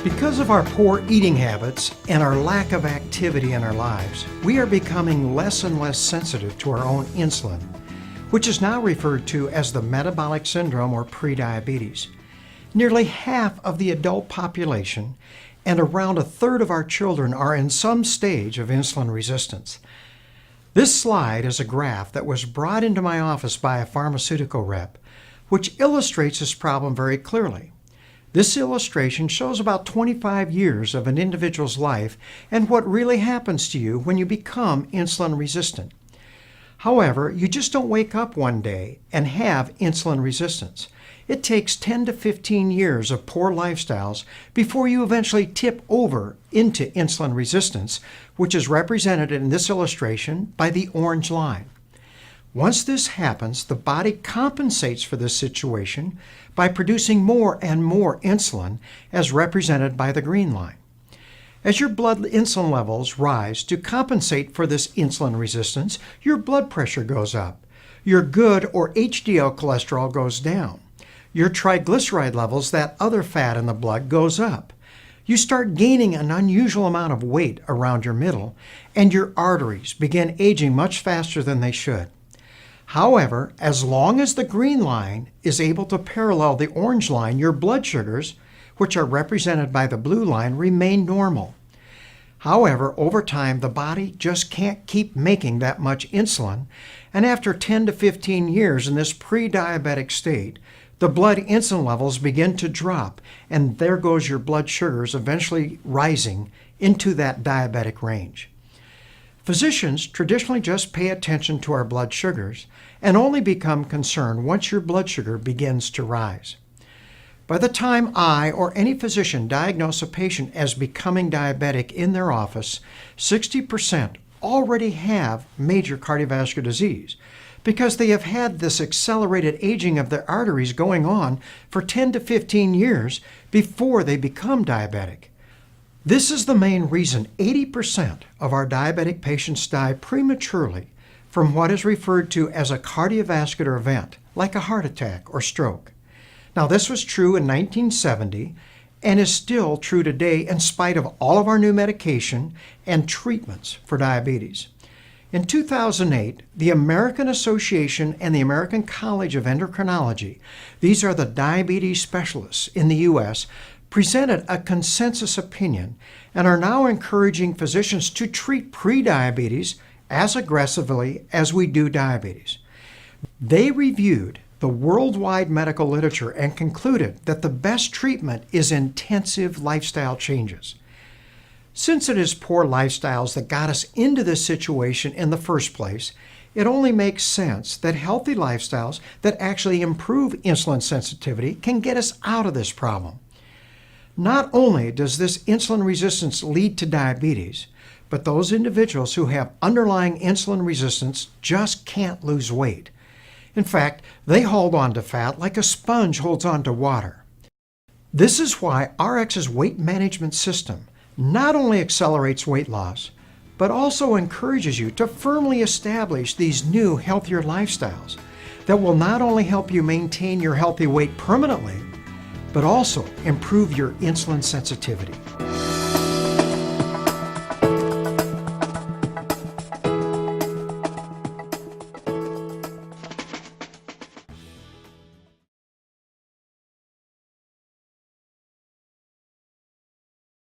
Because of our poor eating habits and our lack of activity in our lives, we are becoming less and less sensitive to our own insulin, which is now referred to as the metabolic syndrome or prediabetes. Nearly half of the adult population and around a third of our children are in some stage of insulin resistance. This slide is a graph that was brought into my office by a pharmaceutical rep, which illustrates this problem very clearly. This illustration shows about 25 years of an individual's life and what really happens to you when you become insulin resistant. However, you just don't wake up one day and have insulin resistance. It takes 10 to 15 years of poor lifestyles before you eventually tip over into insulin resistance, which is represented in this illustration by the orange line. Once this happens, the body compensates for this situation by producing more and more insulin, as represented by the green line. As your blood insulin levels rise to compensate for this insulin resistance, your blood pressure goes up. Your good or HDL cholesterol goes down. Your triglyceride levels, that other fat in the blood, goes up. You start gaining an unusual amount of weight around your middle, and your arteries begin aging much faster than they should. However, as long as the green line is able to parallel the orange line, your blood sugars, which are represented by the blue line, remain normal. However, over time, the body just can't keep making that much insulin, and after 10 to 15 years in this pre-diabetic state, the blood insulin levels begin to drop, and there goes your blood sugars eventually rising into that diabetic range. Physicians traditionally just pay attention to our blood sugars and only become concerned once your blood sugar begins to rise. By the time I or any physician diagnose a patient as becoming diabetic in their office, 60% already have major cardiovascular disease because they have had this accelerated aging of their arteries going on for 10 to 15 years before they become diabetic. This is the main reason 80% of our diabetic patients die prematurely from what is referred to as a cardiovascular event, like a heart attack or stroke. Now, this was true in 1970 and is still true today in spite of all of our new medication and treatments for diabetes. In 2008, the American Association and the American College of Endocrinology, these are the diabetes specialists in the U.S., presented a consensus opinion and are now encouraging physicians to treat prediabetes as aggressively as we do diabetes. They reviewed the worldwide medical literature and concluded that the best treatment is intensive lifestyle changes. Since it is poor lifestyles that got us into this situation in the first place, it only makes sense that healthy lifestyles that actually improve insulin sensitivity can get us out of this problem. Not only does this insulin resistance lead to diabetes, but those individuals who have underlying insulin resistance just can't lose weight. In fact, they hold on to fat like a sponge holds on to water. This is why RX's weight management system not only accelerates weight loss, but also encourages you to firmly establish these new, healthier lifestyles that will not only help you maintain your healthy weight permanently, but also improve your insulin sensitivity.